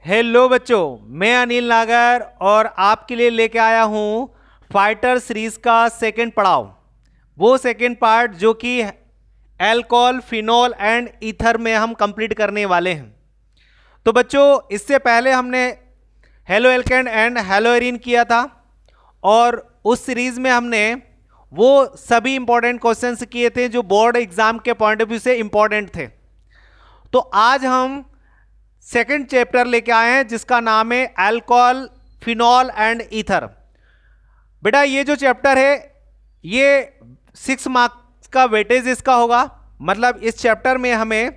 Hello बच्चों, मैं अनिल नागर और आपके लिए लेके आया हूं फाइटर सीरीज का सेकंड पड़ाव। वो सेकंड पार्ट जो कि अल्कोहल, फिनॉल एंड ईथर में हम कंप्लीट करने वाले हैं। तो बच्चों, इससे पहले हमने halo alkane and hello arene किया था और उस सीरीज में हमने वो सभी इंपॉर्टेंट क्वेश्चंस किए थे जो बोर्ड एग्जाम के पॉइंट ऑफ व्यू से इंपॉर्टेंट थे। तो आज हम सेकंड चैप्टर लेके आए हैं जिसका नाम है अल्कोहल, फिनॉल एंड ईथर। बेटा, ये जो चैप्टर है ये 6 मार्क्स का वेटेज इसका होगा। मतलब इस चैप्टर में हमें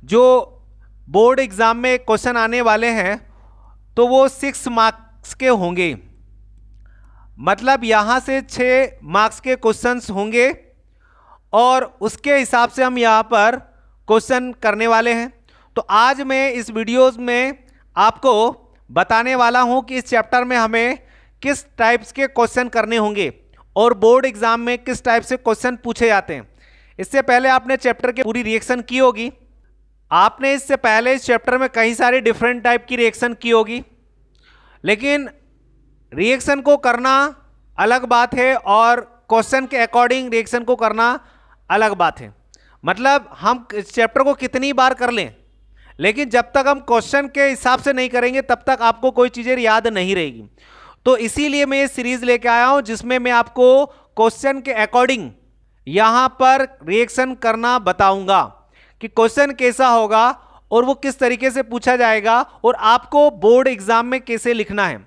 जो बोर्ड एग्जाम में क्वेश्चन आने वाले हैं तो वो 6 मार्क्स के होंगे। मतलब यहां से 6 मार्क्स के क्वेश्चंस होंगे और उसके हिसाब से हम यहां पर क्वेश्चन करने वाले हैं। तो आज मैं इस वीडियोस में आपको बताने वाला हूं कि इस चैप्टर में हमें किस टाइप्स के क्वेश्चन करने होंगे और बोर्ड एग्जाम में किस टाइप से क्वेश्चन पूछे जाते हैं। इससे पहले आपने चैप्टर की पूरी रिएक्शन की होगी। आपने इससे पहले इस चैप्टर में कई सारे डिफरेंट टाइप की रिएक्शन की होगी, लेकिन रिएक्शन को करना अलग बात है और क्वेश्चन के अकॉर्डिंग रिएक्शन को करना अलग बात है। मतलब हम इस चैप्टर को कितनी बार कर लें, लेकिन जब तक हम क्वेश्चन के हिसाब से नहीं करेंगे तब तक आपको कोई चीजें याद नहीं रहेगी। तो इसीलिए मैं ये सीरीज लेके आया हूं जिसमें मैं आपको क्वेश्चन के अकॉर्डिंग यहां पर रिएक्शन करना बताऊंगा कि क्वेश्चन कैसा होगा और वो किस तरीके से पूछा जाएगा और आपको बोर्ड एग्जाम में कैसे लिखना है।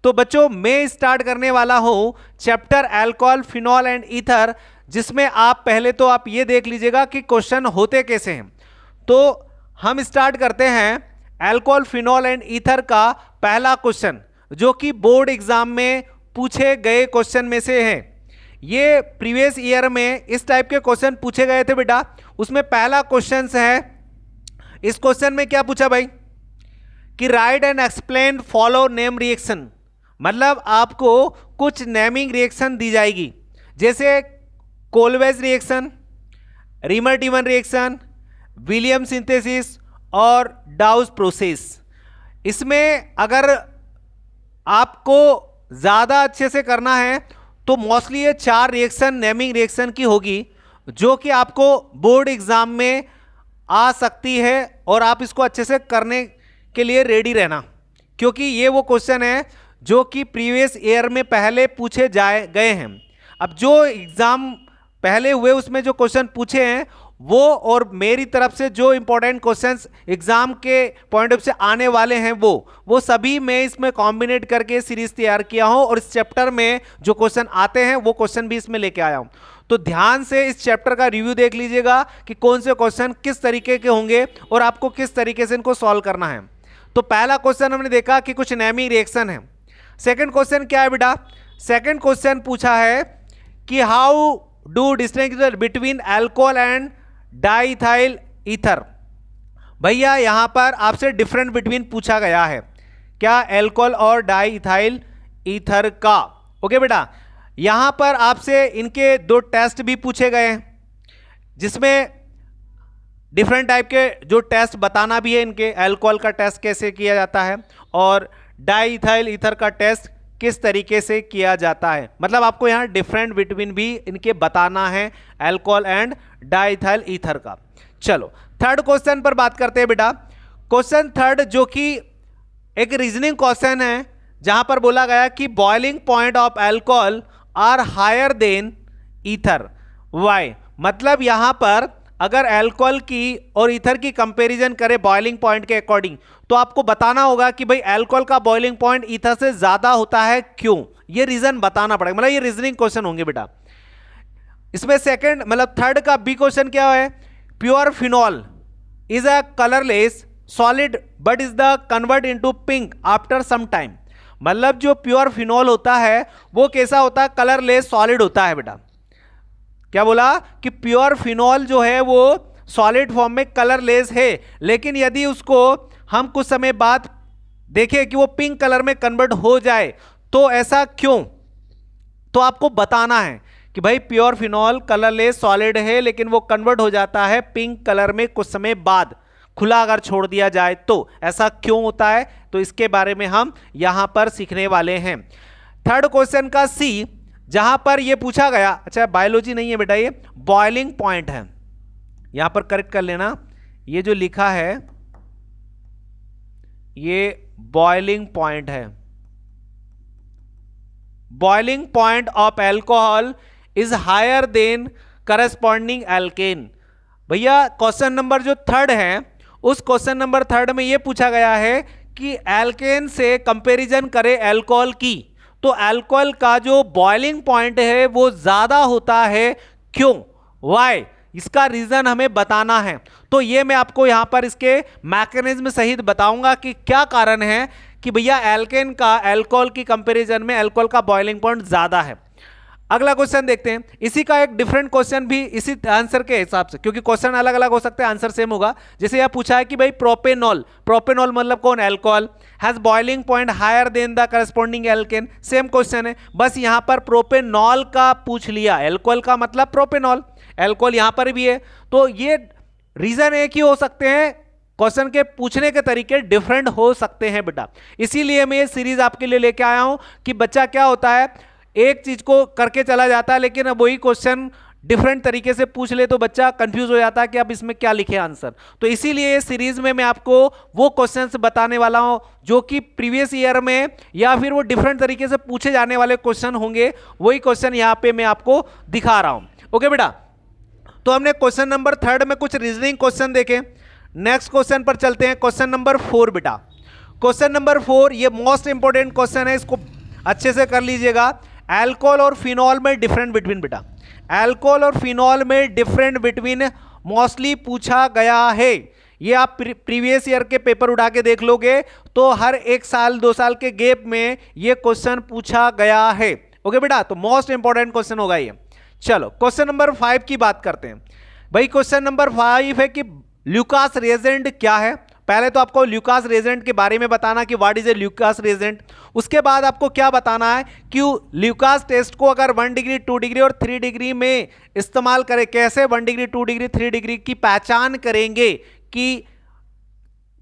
तो बच्चों, मैं स्टार्ट करने वाला हूं chapter alcohol, phenol and ether, जिसमें आप पहले तो आप ये देख लीजिएगा कि क्वेश्चन होते कैसे हैं। तो हम स्टार्ट करते हैं अल्कोहल, फिनॉल एंड ईथर का पहला क्वेश्चन जो कि बोर्ड एग्जाम में पूछे गए क्वेश्चन में से है। ये प्रीवियस ईयर में इस टाइप के क्वेश्चन पूछे गए थे बेटा। उसमें पहला क्वेश्चन है, इस क्वेश्चन में क्या पूछा भाई कि write and explain follow name reaction. मतलब आपको कुछ नेमिंग रिएक्शन दी जाएगी, जैसे Kolbe's reaction, Reimer Tiemann reaction, William synthesis और डाउस प्रोसेस। इसमें अगर आपको ज़्यादा अच्छे से करना है तो मोस्टली ये 4 रिएक्शन नेमिंग रिएक्शन की होगी जो कि आपको बोर्ड एग्जाम में आ सकती है और आप इसको अच्छे से करने के लिए रेडी रहना, क्योंकि ये वो क्वेश्चन है जो कि प्रीवियस ईयर में पहले पूछे गए हैं। अब जो एग्ज़ाम पहले हुए उसमें जो क्वेश्चन पूछे हैं वो और मेरी तरफ से जो इंपॉर्टेंट क्वेश्चंस एग्जाम के पॉइंट ऑफ से आने वाले हैं वो सभी मैं इसमें कॉम्बिनेट करके सीरीज तैयार किया हूं और इस चैप्टर में जो क्वेश्चन आते हैं वो क्वेश्चन भी इसमें लेके आया हूं। तो ध्यान से इस चैप्टर का रिव्यू देख लीजिएगा कि कौन से क्वेश्चन किस तरीके के होंगे और आपको किस तरीके से इनको सॉल्व करना है। तो पहला क्वेश्चन हमने देखा कि कुछ नेमिंग रिएक्शन है। सेकेंड क्वेश्चन क्या है बेटा? सेकेंड क्वेश्चन पूछा है कि how do distinguish between alcohol and diethyl ether. भैया यहां पर आपसे डिफरेंट बिटवीन पूछा गया है, क्या अल्कोहल और डाइथाइल ईथर का। ओके बेटा, यहां पर आपसे इनके 2 टेस्ट भी पूछे गए हैं जिसमें डिफरेंट टाइप के जो टेस्ट बताना भी है। इनके अल्कोहल का टेस्ट कैसे किया जाता है और डाइथाइल ईथर का टेस्ट किस तरीके से किया जाता है। मतलब आपको यहाँ डिफरेंट बिटवीन भी इनके बताना है अल्कोहल एंड डाइथाइल ईथर का। चलो थर्ड क्वेश्चन पर बात करते हैं बेटा। क्वेश्चन थर्ड जो कि एक रीजनिंग क्वेश्चन है जहां पर बोला गया कि boiling point of alcohol are higher than ether, why. मतलब यहां पर अगर अल्कोहल की और ईथर की कंपैरिजन करें बॉइलिंग पॉइंट के अकॉर्डिंग तो आपको बताना होगा कि भाई अल्कोहल का बॉइलिंग पॉइंट ईथर से ज्यादा होता है, क्यों। ये रीजन बताना पड़ेगा। मतलब ये रीजनिंग क्वेश्चन होंगे बेटा। इसमें सेकंड मतलब थर्ड का बी क्वेश्चन क्या है, pure phenol is a colourless solid but is the convert into pink after some time. मतलब जो प्योर फिनॉल होता है वो कैसा होता है, कलरलेस सॉलिड होता है बेटा। क्या बोला कि प्योर फिनॉल जो है वो सॉलिड फॉर्म में कलरलेस है, लेकिन यदि उसको हम कुछ समय बाद देखें कि वो पिंक कलर में कन्वर्ट हो जाए तो ऐसा क्यों। तो आपको बताना है कि भाई प्योर फिनॉल कलरलेस सॉलिड है लेकिन वो कन्वर्ट हो जाता है पिंक कलर में कुछ समय बाद। खुला अगर छोड़ दिया जाए तो ऐसा क्यों होता है, तो इसके बारे में हम यहां पर सीखने वाले हैं। थर्ड क्वेश्चन का सी, जहां पर यह पूछा गया, अच्छा बायोलॉजी नहीं है बेटा, ये बॉइलिंग पॉइंट है, यहां पर करेक्ट कर लेना, ये जो लिखा है ये बॉइलिंग पॉइंट है। Boiling point of alcohol is higher than corresponding alkane. भैया क्वेश्चन नंबर जो थर्ड है, उस क्वेश्चन नंबर थर्ड में यह पूछा गया है कि एल्केन से कंपैरिजन करें एल्कोहल की, तो एल्कोहल का जो बॉइलिंग पॉइंट है वो ज्यादा होता है, क्यों, वाई, इसका रीजन हमें बताना है। तो ये मैं आपको यहां पर इसके मैकेनिज्म सहित बताऊंगा कि क्या कारण है कि भैया एल्केन का एल्कोहल की कंपैरिजन में एल्कोहल का बॉइलिंग पॉइंट ज्यादा है। अगला क्वेश्चन देखते हैं, इसी का एक डिफरेंट क्वेश्चन भी इसी आंसर के हिसाब से, क्योंकि क्वेश्चन अलग अलग हो सकते हैं, आंसर सेम होगा। जैसे यह पूछा है कि भाई प्रोपेनॉल, प्रोपेनॉल मतलब कौन, alcohol, has boiling point higher than the corresponding alkane, same question है, बस यहां पर प्रोपेनॉल का पूछ लिया, एल्कोहल का मतलब प्रोपेनॉल, एल्कोहल यहां पर भी है। तो ये रीजन एक ही हो सकते हैं, क्वेश्चन के पूछने के तरीके डिफरेंट हो सकते हैं बेटा, इसीलिए मैं ये सीरीज आपके लिए लेके आया हूं कि बच्चा क्या होता है एक चीज को करके चला जाता है, लेकिन अब वही क्वेश्चन डिफरेंट तरीके से पूछ ले तो बच्चा कंफ्यूज हो जाता है कि अब इसमें क्या लिखे आंसर। तो इसीलिए ये सीरीज में मैं आपको वो क्वेश्चंस बताने वाला हूं जो कि प्रीवियस ईयर में या फिर वो डिफरेंट तरीके से पूछे जाने वाले क्वेश्चन होंगे, वही क्वेश्चन यहां पे मैं आपको दिखा रहा हूं। ओके बेटा, तो हमने क्वेश्चन नंबर थर्ड में कुछ रीजनिंग क्वेश्चन देखे। नेक्स्ट क्वेश्चन पर चलते हैं, क्वेश्चन नंबर 4 बेटा। क्वेश्चन नंबर 4 ये मोस्ट इंपोर्टेंट क्वेश्चन है, इसको अच्छे से कर लीजिएगा। अल्कोहल और फिनॉल में डिफरेंट बिटवीन, बेटा अल्कोहल और फिनॉल में डिफरेंट बिटवीन मोस्टली पूछा गया है। ये आप प्रीवियस ईयर के पेपर उठा के देख लोगे तो हर एक साल 2 साल के गैप में ये क्वेश्चन पूछा गया है। ओके बेटा, तो मोस्ट इंपोर्टेंट क्वेश्चन होगा ये। चलो क्वेश्चन नंबर 5 की बात करते हैं। भाई क्वेश्चन नंबर 5 है कि ल्यूकास रिएजेंट क्या है। पहले तो आपको ल्यूकास रिएजेंट के बारे में बताना कि what is a Lucas reagent, उसके बाद आपको क्या बताना है कि ल्यूकास टेस्ट को अगर 1 डिग्री 2 डिग्री और 3 डिग्री में इस्तेमाल करें, कैसे 1 डिग्री 2 डिग्री 3 डिग्री की पहचान करेंगे कि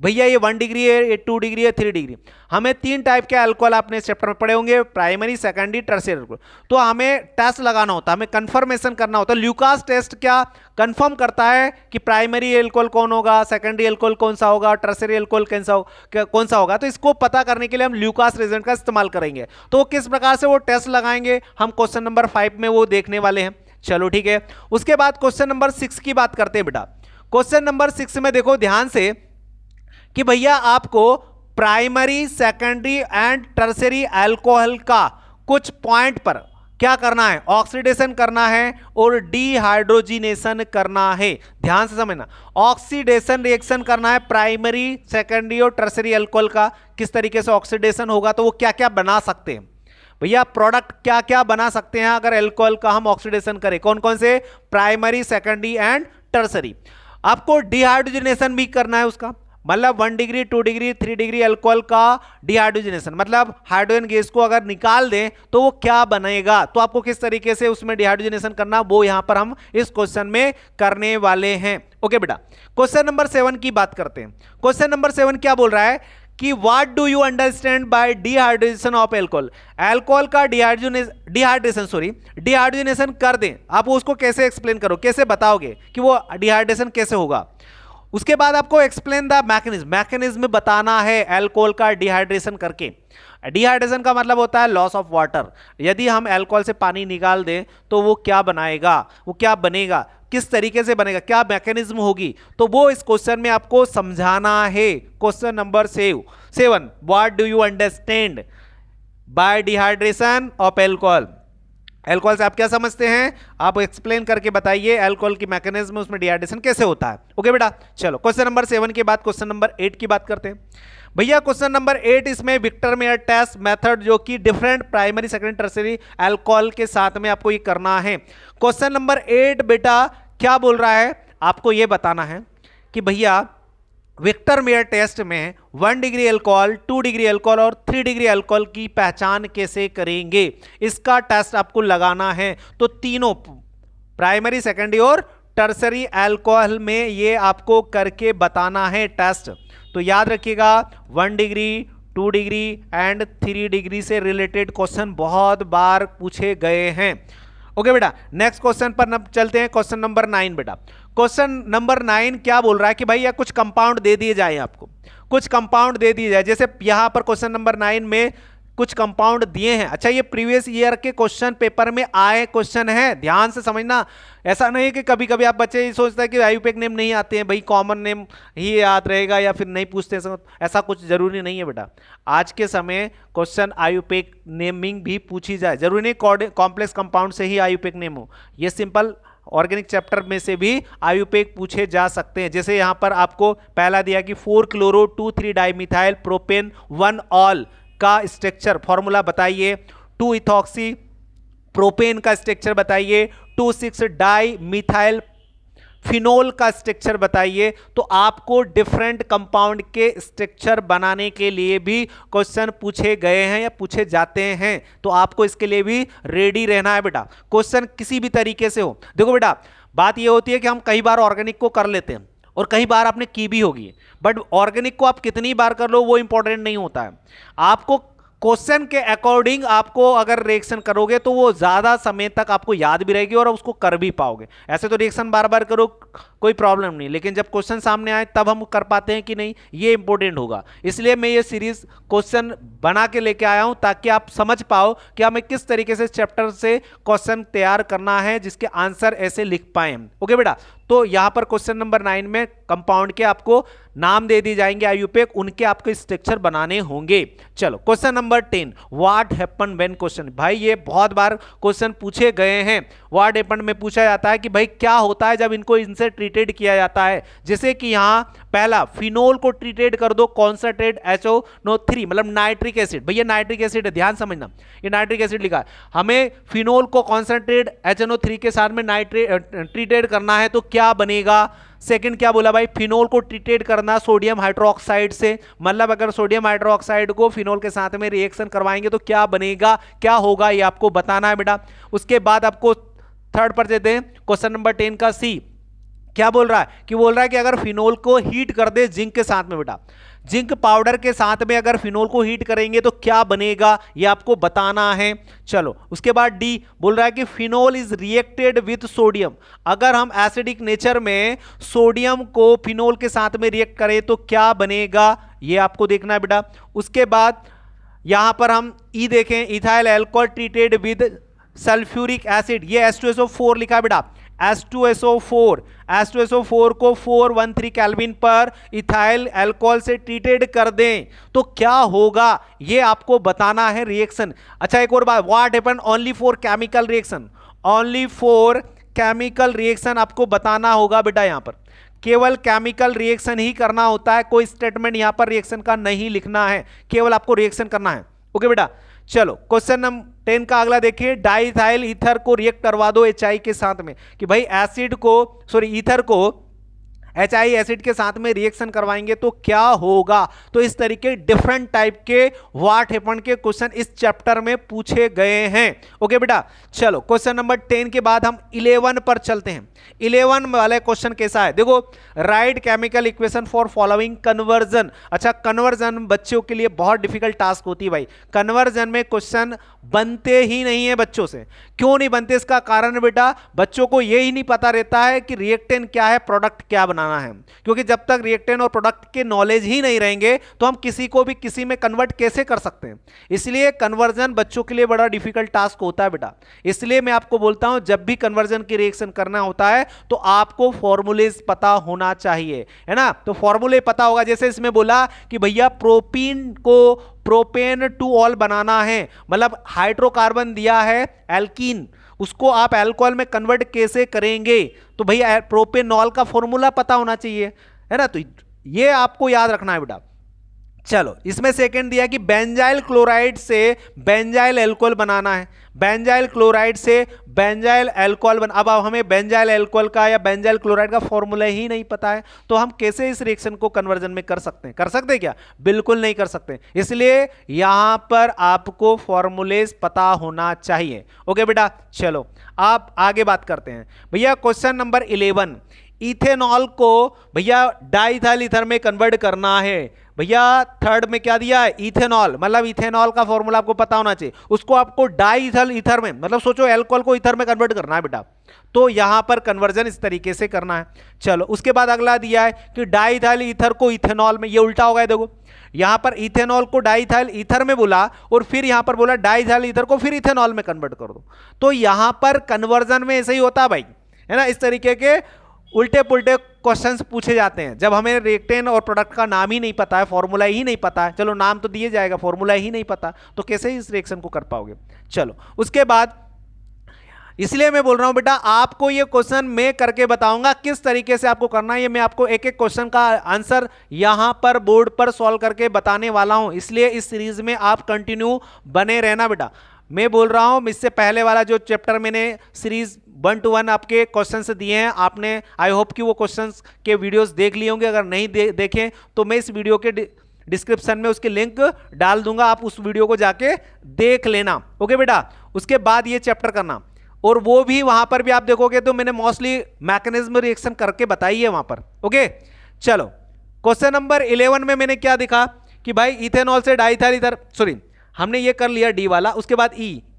भैया ये 1 डिग्री है, ये 2 डिग्री है, 3 डिग्री। हमें 3 टाइप के अल्कोहल आपने चैप्टर में पढ़े होंगे, प्राइमरी, सेकेंडरी, टर्शियरी अल्कोहल। तो हमें टेस्ट लगाना होता है, हमें कंफर्मेशन करना होता है। ल्यूकास टेस्ट क्या कंफर्म करता है कि प्राइमरी अल्कोहल कौन होगा, सेकेंडरी अल्कोहल कौन सा होगा, टर्शियरी अल्कोहल कौन सा होगा। तो इसको पता करने के लिए हम ल्यूकास रिएजेंट का इस्तेमाल करेंगे। तो किस प्रकार से वो टेस्ट लगाएंगे हम क्वेश्चन नंबर 5 में वो देखने वाले हैं। चलो ठीक है, उसके बाद क्वेश्चन नंबर 6 की बात करते हैं बेटा। क्वेश्चन नंबर 6 में देखो ध्यान से कि भैया आपको primary, secondary and tertiary alcohol का कुछ पॉइंट पर क्या करना है, ऑक्सीडेशन करना है और डिहाइड्रोजिनेशन करना है। ध्यान से समझना, ऑक्सीडेशन रिएक्शन करना है प्राइमरी, सेकेंडरी और टर्शियरी अल्कोहल का। किस तरीके से ऑक्सीडेशन होगा तो वो क्या क्या बना सकते हैं भैया, प्रोडक्ट क्या क्या बना सकते हैं अगर अल्कोहल का हम ऑक्सीडेशन करें, कौन कौन से, प्राइमरी, सेकेंडरी एंड टर्शियरी। आपको डिहाइड्रोजिनेशन भी करना है उसका, मतलब 1 डिग्री 2 डिग्री 3 डिग्री अल्कोहल का डिहाइड्रोजनेशन, मतलब हाइड्रोजन गैस को अगर निकाल दें तो वो क्या बनेगा, तो आपको किस तरीके से उसमें डिहाइड्रोजनेशन करना वो यहां पर हम इस क्वेश्चन में करने वाले हैं। ओके बेटा, क्वेश्चन नंबर 7 की बात करते हैं। क्वेश्चन नंबर 7 क्या बोल रहा है कि what do you understand by dehydration of alcohol. Alcohol का डिहाइड्रोजनेशन कर दें, आप उसको कैसे एक्सप्लेन करो, कैसे बताओगे कि वो डिहाइड्रेशन कैसे होगा। उसके बाद आपको एक्सप्लेन द मैकेनिज्म बताना है अल्कोहल का डिहाइड्रेशन करके। डिहाइड्रेशन का मतलब होता है लॉस ऑफ वाटर। यदि हम अल्कोहल से पानी निकाल दें तो वो क्या बनाएगा, वो क्या बनेगा, किस तरीके से बनेगा, क्या मैकेनिज्म होगी, तो वो इस क्वेश्चन में आपको समझाना है। Question number 7, what do you understand by dehydration of alcohol. Alcohol से आप क्या समझते हैं, आप एक्सप्लेन करके बताइए अल्कोहल की मैकेनिज्म, उसमें डिहाइड्रेशन कैसे होता है। ओके बेटा, चलो क्वेश्चन नंबर 7 के बाद क्वेश्चन नंबर 8 की बात करते हैं। भैया क्वेश्चन नंबर 8 इसमें विक्टर मेयर टेस्ट मेथड जो कि different primary, secondary, tertiary alcohol के साथ में आपको ये करना है। क्वेश्चन नंबर 8 बेटा क्या बोल रहा है, आपको ये बताना है कि भैया विक्टर मेयर टेस्ट में 1 डिग्री अल्कोहल, 2 डिग्री अल्कोहल और 3 डिग्री अल्कोहल की पहचान कैसे करेंगे, इसका टेस्ट आपको लगाना है। तो तीनों प्राइमरी, सेकेंडरी और टर्सरी अल्कोहल में ये आपको करके बताना है टेस्ट। तो याद रखिएगा 1 डिग्री 2 डिग्री एंड 3 डिग्री से रिलेटेड क्वेश्चन बहुत बार पूछे गए हैं। ओके बेटा, नेक्स्ट क्वेश्चन पर चलते हैं। क्वेश्चन नंबर 9 बेटा, क्वेश्चन नंबर 9 क्या बोल रहा है कि भाई या कुछ कंपाउंड दे दिए जाए, आपको कुछ कंपाउंड दे दिए जाए। जैसे यहां पर क्वेश्चन नंबर 9 में कुछ कंपाउंड दिए हैं। अच्छा, ये प्रीवियस ईयर के क्वेश्चन पेपर में आए क्वेश्चन है, ध्यान से समझना। ऐसा नहीं कि कभी कभी आप बच्चे ये सोचते हैं कि आयुपेक नेम नहीं आते हैं, भाई कॉमन नेम ही याद रहेगा या फिर नहीं पूछते, ऐसा कुछ जरूरी नहीं है बेटा। आज के समय क्वेश्चन आयुपेक नेमिंग भी पूछी जाए, जरूरी नहीं कॉम्प्लेक्स कंपाउंड से ही आयुपेक नेम हो, ये सिंपल ऑर्गेनिक चैप्टर में से भी आयुपेक पूछे जा सकते हैं। जैसे यहां पर आपको पहला दिया कि 4 क्लोरो 2,3 डाइमिथाइल प्रोपेन 1 ऑल का स्ट्रक्चर फॉर्मूला बताइए, 2 इथॉक्सी प्रोपेन का स्ट्रक्चर बताइए, 2,6 डाई मिथाइल फिनोल का स्ट्रक्चर बताइए। तो आपको डिफरेंट कंपाउंड के स्ट्रक्चर बनाने के लिए भी क्वेश्चन पूछे गए हैं या पूछे जाते हैं, तो आपको इसके लिए भी रेडी रहना है बेटा। क्वेश्चन किसी भी तरीके से हो, देखो बेटा बात यह होती है कि हम कई बार ऑर्गेनिक को कर लेते हैं और कई बार आपने की भी होगी, बट ऑर्गेनिक को आप कितनी बार कर लो वो इंपॉर्टेंट नहीं होता है। आपको क्वेश्चन के अकॉर्डिंग आपको अगर रिएक्शन करोगे तो वो ज्यादा समय तक आपको याद भी रहेगी और उसको कर भी पाओगे। ऐसे तो रिएक्शन बार बार करो कोई प्रॉब्लम नहीं, लेकिन जब क्वेश्चन सामने आए तब हम कर पाते हैं कि नहीं, ये इंपॉर्टेंट होगा। इसलिए मैं ये सीरीज क्वेश्चन बना के लेके आया हूं ताकि आप समझ पाओ कि हमें किस तरीके से चैप्टर से क्वेश्चन तैयार करना है जिसके आंसर ऐसे लिख पाए। ओके बेटा, तो यहां पर क्वेश्चन नंबर 9 में कंपाउंड के आपको नाम दे दिए जाएंगे आयुपेक, उनके आपको स्ट्रक्चर बनाने होंगे। चलो question number 10, what happen when question. भाई ये बहुत बार क्वेश्चन पूछे गए हैं। व्हाट हैपन में पूछा जाता है कि भाई क्या होता है जब इनको इनसे ट्रीटेड किया जाता है। जैसे कि यहां पहला फिनोल को ट्रीटेड कर दो कॉन्सनट्रेट HNO3 मतलब नाइट्रिक एसिड, भैया नाइट्रिक एसिड है, ध्यान समझना ये नाइट्रिक एसिड लिखा है। हमें फिनोल को कॉन्सनट्रेट HNO3 के साथ में ट्रीटेड करना है तो क्या बनेगा। सेकंड क्या बोला भाई, फिनोल को ट्रीटेड करना सोडियम हाइड्रोक्साइड से, मतलब अगर सोडियम हाइड्रोक्साइड को फिनोल के साथ में रिएक्शन करवाएंगे तो क्या बनेगा, क्या होगा, ये आपको बताना है बेटा। उसके बाद आपको थर्ड पर देते हैं क्वेश्चन नंबर 10 का सी, क्या बोल रहा है कि बोल रहा है कि अगर फिनोल को हीट कर दे जिंक के साथ में बेटा, जिंक पाउडर के साथ में अगर फिनोल को हीट करेंगे तो क्या बनेगा, ये आपको बताना है। चलो उसके बाद डी बोल रहा है कि phenol is reacted with sodium, अगर हम एसिडिक नेचर में सोडियम को फिनोल के साथ में रिएक्ट करें तो क्या बनेगा, ये आपको देखना है बेटा। उसके बाद यहां पर हम ई देखें, ethyl alcohol treated with sulphuric acid, ये H2SO4 लिखा है बेटा, H2SO4 को 413 केल्विन पर इथाइल अल्कोहल से ट्रीटेड कर दें तो क्या होगा, ये आपको बताना है रिएक्शन। अच्छा एक और बात, what happen only for chemical reaction, only for chemical reaction आपको बताना होगा बेटा। यहां पर केवल केमिकल रिएक्शन ही करना होता है, कोई स्टेटमेंट यहां पर रिएक्शन का नहीं लिखना है, केवल आपको रिएक्शन करना है। ओके बेटा, चलो क्वेश्चन नंबर 10 का अगला देखिए, डाइथाइल ईथर को रिएक्ट करवा दो HI के साथ में, कि भाई एसिड को ईथर को HI एसिड के साथ में रिएक्शन करवाएंगे तो क्या होगा। तो इस तरीके डिफरेंट टाइप के व्हाट हैपन के क्वेश्चन इस चैप्टर में पूछे गए हैं। ओके बेटा, चलो क्वेश्चन नंबर 10 के बाद हम 11 पर चलते हैं। 11 वाले क्वेश्चन कैसा है, देखो right chemical equation for following conversion. अच्छा कन्वर्जन बच्चों के लिए बहुत डिफिकल्ट टास्क होती है भाई, कन्वर्जन में क्वेश्चन बनते ही नहीं है बच्चों से। क्यों नहीं बनते, इसका कारण बेटा बच्चों को यही नहीं पता रहता है कि रिएक्टेंट क्या है, प्रोडक्ट क्या बनाना है, क्योंकि जब तक रिएक्टेंट और प्रोडक्ट के नॉलेज ही नहीं रहेंगे तो हम किसी को भी किसी में कन्वर्ट कैसे कर सकते हैं। इसलिए कन्वर्जन बच्चों के लिए बड़ा डिफिकल्ट टास्क होता है बेटा। इसलिए मैं आपको बोलता हूं जब भी कन्वर्जन की रिएक्शन करना होता है तो आपको फॉर्मूलेज पता होना चाहिए, है ना। तो फॉर्मूले पता होगा, जैसे इसमें बोला कि भैया प्रोपीन को प्रोपेन टू ऑल बनाना है, मतलब हाइड्रोकार्बन दिया है एल्कीन, उसको आप अल्कोहल में कन्वर्ट कैसे करेंगे, तो भैया प्रोपेनॉल का फॉर्मूला पता होना चाहिए, है ना। तो ये आपको याद रखना है बेटा। चलो इसमें सेकंड दिया कि बेंजाइल क्लोराइड से बेंजाइल अल्कोहल बनाना है, बेंजाइल क्लोराइड से बेंजाइल अल्कोहल अब हमें बेंजाइल अल्कोहल का या बेंजाइल क्लोराइड का फॉर्मूला ही नहीं पता है, तो हम कैसे इस रिएक्शन को कन्वर्जन में कर सकते हैं? कर सकते हैं क्या? बिल्कुल नहीं कर सकते। इसलिए यहां पर आपको फॉर्मूलेज पता होना चाहिए। ओके बेटा, चलो आप आगे बात करते हैं। भैया क्वेश्चन नंबर 11, इथेनॉल को भैया डाइथाइल ईथर में कन्वर्ट करना है। भैया थर्ड में क्या दिया है? इथेनॉल, मतलब इथेनॉल का फॉर्मूला आपको पता होना चाहिए। उसको आपको डाइथाइल ईथर में, मतलब सोचो अल्कोहल को ईथर में कन्वर्ट करना है बेटा, तो यहां पर कन्वर्जन इस तरीके से करना है। चलो उसके बाद अगला दिया है कि डाइथाइल ईथर को इथेनॉल में, ये उल्टा हो गया। देखो यहां पर इथेनॉल को डाइथाइल ईथर में बोला और फिर यहां पर बोला डाइथाइल ईथर को फिर इथेनॉल में कन्वर्ट कर दो। तो यहां पर कन्वर्जन में ऐसे ही होता है भाई, है ना। इस तरीके के उल्टे पुल्टे क्वेश्चंस पूछे जाते हैं जब हमें रिएक्टेंट और प्रोडक्ट का नाम ही नहीं पता है, फॉर्मूला ही नहीं पता है। चलो नाम तो दिए जाएगा, फॉर्मूला ही नहीं पता, तो कैसे इस रिएक्शन को कर पाओगे? चलो उसके बाद, इसलिए मैं बोल रहा हूं बेटा आपको ये क्वेश्चन मैं करके बताऊंगा किस तरीके से आपको करना है। ये मैं आपको एक एक क्वेश्चन का आंसर यहां पर बोर्ड पर सॉल्व करके बताने वाला हूं, इसलिए इस सीरीज में आप कंटिन्यू बने रहना बेटा। मैं बोल रहा हूं इससे पहले वाला जो चैप्टर मैंने सीरीज 1 to 1 आपके क्वेश्चंस दिए हैं, आपने आई होप कि वो क्वेश्चंस के वीडियोस देख लिए होंगे। अगर नहीं देखें तो मैं इस वीडियो के डिस्क्रिप्शन में उसके लिंक डाल दूंगा, आप उस वीडियो को जाके देख लेना। ओके बेटा, उसके बाद ये चैप्टर करना, और वो भी वहां पर भी आप देखोगे तो मैंने मोस्टली मैकेनिज्म रिएक्शन करके बताई है वहां पर। ओके चलो क्वेश्चन नंबर 11 में मैंने क्या दिखा कि भाई इथेनॉल से डाइथाइल ईथर, सॉरी हमने ये कर लिया डी वाला। उसके बाद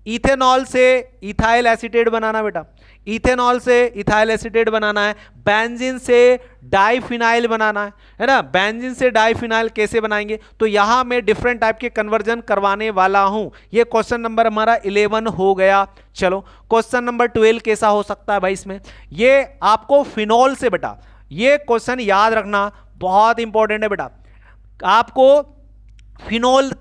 इथेनॉल से इथाइल एसीटेट बनाना बेटा, इथेनॉल से इथाइल एसीटेट बनाना है। बेंजीन से डाइफिनाइल बनाना है ना। बेंजीन से डाइफिनाइल कैसे बनाएंगे? तो यहां मैं डिफरेंट टाइप के कन्वर्जन करवाने वाला हूं। ये क्वेश्चन नंबर हमारा 11 हो गया। चलो क्वेश्चन नंबर 12 कैसा हो सकता है भाई? इसमें ये आपको फिनॉल से बेटा, ये क्वेश्चन याद रखना बहुत इंपॉर्टेंट है बेटा। आपको फिनॉल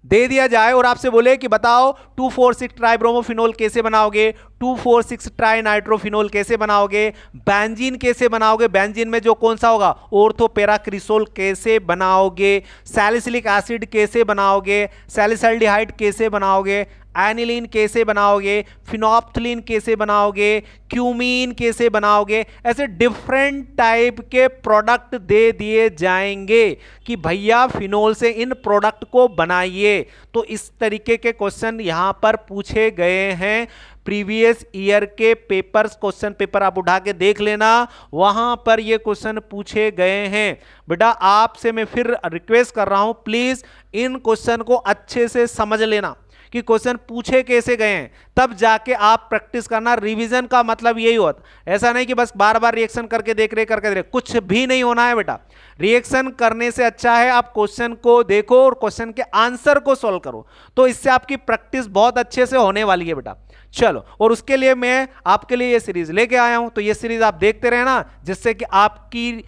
दे दिया जाए और आपसे बोले कि बताओ 2,4,6 ट्राइब्रोमोफिनोल कैसे बनाओगे, 2,4,6 ट्राई नाइट्रोफिनोल कैसे बनाओगे, बेंजीन कैसे बनाओगे, बेंजीन में जो कौन सा होगा ऑर्थोपेराक्रिसोल कैसे बनाओगे, सैलिसिलिक एसिड कैसे बनाओगे, सैलिसल्डिहाइड कैसे बनाओगे, एनिलीन कैसे बनाओगे, फिनोप्थलीन कैसे बनाओगे, क्यूमीन कैसे बनाओगे। ऐसे डिफरेंट टाइप के प्रोडक्ट दे दिए जाएंगे कि भैया फिनोल से इन प्रोडक्ट को बनाइए। तो इस तरीके के क्वेश्चन यहां पर पूछे गए हैं। प्रीवियस ईयर के पेपर्स, क्वेश्चन पेपर आप उठा के देख लेना, वहां पर ये क्वेश्चन पूछे गए हैं बेटा। आपसे मैं फिर रिक्वेस्ट कर रहा हूं, प्लीज इन क्वेश्चन को अच्छे से समझ लेना कि क्वेश्चन पूछे कैसे गए हैं, तब जाके आप प्रैक्टिस करना। रिवीजन का मतलब यही होता, ऐसा नहीं कि बस बार बार रिएक्शन करके देख रहे, कुछ भी नहीं होना है बेटा। रिएक्शन करने से अच्छा है आप क्वेश्चन को देखो और क्वेश्चन के आंसर को सॉल्व करो, तो इससे आपकी प्रैक्टिस बहुत अच्छे से होने वाली है बेटा। चलो, और उसके लिए मैं आपके लिए ये सीरीज लेके आया हूं, तो ये सीरीज आप देखते रहे ना, जिससे कि आपकी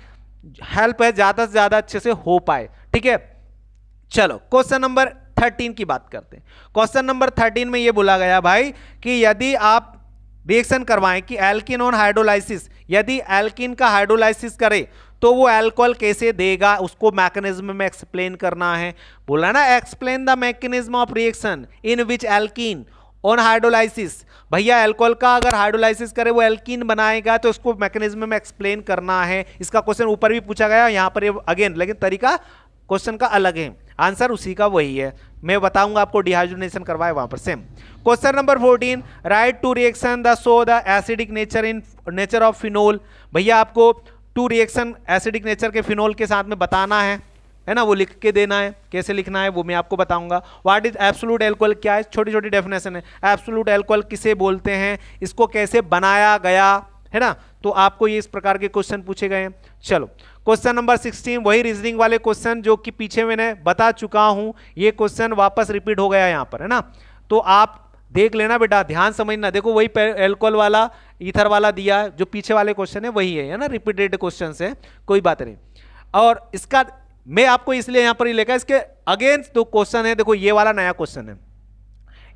हेल्प है ज्यादा से ज्यादा अच्छे से हो पाए। ठीक है, चलो क्वेश्चन नंबर 13 की बात करते हैं। क्वेश्चन नंबर 13 में यह बोला गया भाई कि यदि आप रिएक्शन करवाएं कि एल्कीन ऑन हाइड्रोलाइसिस, यदि एल्कीन का हाइड्रोलाइसिस करे तो वो अल्कोहल कैसे देगा, उसको मैकेनिज्म में एक्सप्लेन करना है। बोला ना, explain the mechanism of reaction in which alkene on hydrolysis. भैया अल्कोहल का अगर हाइड्रोलाइसिस करे वो एल्कीन बनाएगा, तो उसको मैकेनिज्म में एक्सप्लेन करना है। इसका क्वेश्चन ऊपर भी पूछा गया, यहां पर अगेन, लेकिन तरीका क्वेश्चन का अलग है, आंसर उसी का वही है। मैं बताऊंगा आपको डिहाइड्रोजनेशन करवाए वहां पर same. Question number 14, write two reaction the show the acidic nature of phenol. भैया आपको 2 रिएक्शन एसिडिक नेचर के फिनोल के साथ में बताना है ना, वो लिख के देना है। कैसे लिखना है वो मैं आपको बताऊंगा। व्हाट इज एब्सोल्यूट अल्कोहल, क्या है, छोटी छोटी डेफिनेशन है। एब्सोल्यूट अल्कोहल किसे बोलते हैं, इसको कैसे बनाया गया, है ना। तो आपको ये इस प्रकार के क्वेश्चन पूछे गए हैं। चलो क्वेश्चन नंबर 16, वही रीजनिंग वाले क्वेश्चन जो कि पीछे मैंने बता चुका हूं, ये क्वेश्चन वापस रिपीट हो गया यहां पर, है ना। तो आप देख लेना बेटा, ध्यान समझना। देखो वही एल्कोहल वाला, ईथर वाला दिया, जो पीछे वाले क्वेश्चन है वही है ना, रिपीटेड क्वेश्चन है, कोई बात नहीं। और इसका मैं आपको इसलिए यहां पर ही लेकर, इसके अगेंस्ट 2 क्वेश्चन है। देखो ये वाला नया क्वेश्चन है,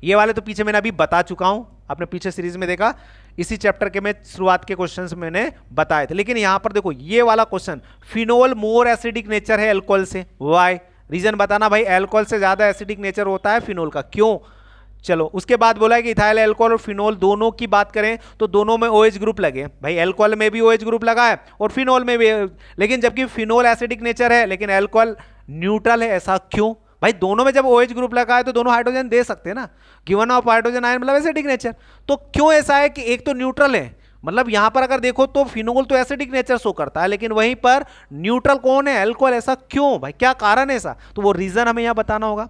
ये वाले तो पीछे मैंने अभी बता चुका हूं, आपने पीछे सीरीज में देखा, इसी चैप्टर के मैं शुरुआत के क्वेश्चंस मैंने बताए थे। लेकिन यहां पर देखो ये वाला question, phenol more acidic nature है अल्कोहल से, व्हाई, रीजन बताना भाई, अल्कोहल से ज्यादा एसिडिक नेचर होता है फिनोल का, क्यों? चलो उसके बाद बोला है कि इथाइल अल्कोहल और फिनोल दोनों की बात करें तो दोनों में OH ग्रुप लगे भाई, अल्कोहल में भी OH ग्रुप लगा है और फिनोल में भी, लेकिन जबकि फिनोल एसिडिक नेचर है लेकिन अल्कोहल न्यूट्रल है, ऐसा क्यों? भाई दोनों में जब OH ग्रुप लगा है तो दोनों हाइड्रोजन दे सकते हैं ना, गिवन ऑफ हाइड्रोजन आयन मतलब एसिडिक नेचर, तो क्यों ऐसा है कि एक तो न्यूट्रल है, मतलब यहां पर अगर देखो तो फिनोल तो एसिडिक नेचर शो करता है लेकिन वहीं पर न्यूट्रल कौन है? अल्कोहल, ऐसा क्यों भाई, क्या कारण है ऐसा? तो वो रीजन हमें यहां बताना होगा।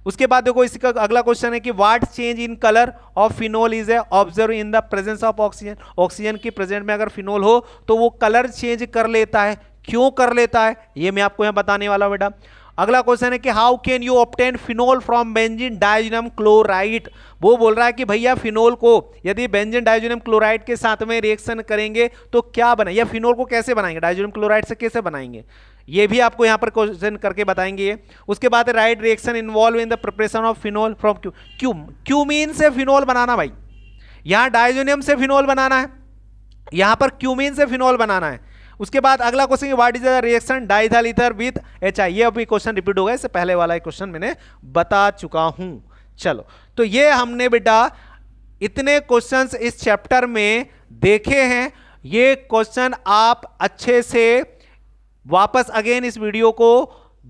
उसके बाद देखो इसका अगला क्वेश्चन है कि what change in colour of phenol is observe in the presence of oxygen, oxygen की प्रेजेंट में अगर फिनोल हो तो वो कलर चेंज कर लेता है, क्यों कर लेता है ये मैं आपको यहां बताने वाला हूं बेटा। अगला क्वेश्चन है कि how can you obtain phenol from benzene diazonium chloride, वो बोल रहा है कि भैया फिनोल को यदि बेंजीन डाइजोनियम क्लोराइड के साथ में रिएक्शन करेंगे तो क्या बने, या फिनोल को कैसे बनाएंगे, डाइजोनियम क्लोराइड से कैसे बनाएंगे, ये भी आपको यहां पर क्वेश्चन करके बताएंगे। उसके बाद right reaction involve in the preparation of phenol from cumene से फिनोल बनाना, भाई यहां डाइजोनियम से फिनोल बनाना है, यहां पर क्यूमीन से फिनोल बनाना है। उसके बाद अगला question, what is the reaction diethyl ether with HI, ये अभी क्वेश्चन रिपीट होगा, इससे पहले वाला क्वेश्चन मैंने बता चुका हूं। चलो तो ये हमने बेटा इतने क्वेश्चंस इस चैप्टर में देखे हैं, ये क्वेश्चन आप अच्छे से वापस अगेन इस वीडियो को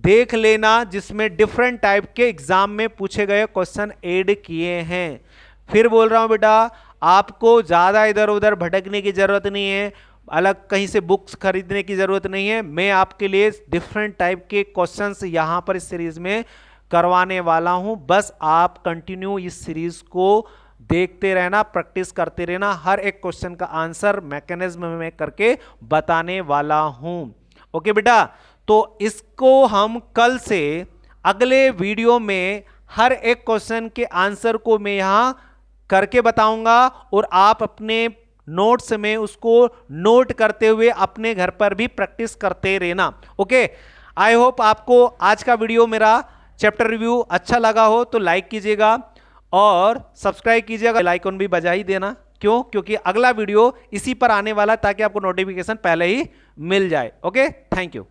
देख लेना जिसमें डिफरेंट टाइप के एग्जाम में पूछे गए क्वेश्चन ऐड किए हैं। फिर बोल रहा हूं बेटा आपको ज्यादा इधर उधर भटकने की जरूरत नहीं है, अलग कहीं से बुक्स खरीदने की जरूरत नहीं है, मैं आपके लिए डिफरेंट टाइप के क्वेश्चंस यहां पर इस सीरीज में करवाने वाला हूं, बस आप कंटिन्यू इस सीरीज को देखते रहना, प्रैक्टिस करते रहना, हर एक क्वेश्चन का आंसर मैकेनिज्म में करके बताने वाला हूं। ओके बेटा, तो इसको हम कल से अगले वीडियो में हर एक क्वेश्चन के आंसर को मैं यहां करके बताऊंगा और आप अपने नोट्स में उसको नोट करते हुए अपने घर पर भी प्रैक्टिस करते रहना। ओके, आई होप आपको आज का वीडियो मेरा चैप्टर रिव्यू अच्छा लगा हो तो लाइक कीजिएगा और सब्सक्राइब कीजिएगा, बेल आइकन भी बजा ही देना, क्यों? क्योंकि अगला वीडियो इसी पर आने वाला है ताकि आपको नोटिफिकेशन पहले ही मिल जाए। Okay, thank you.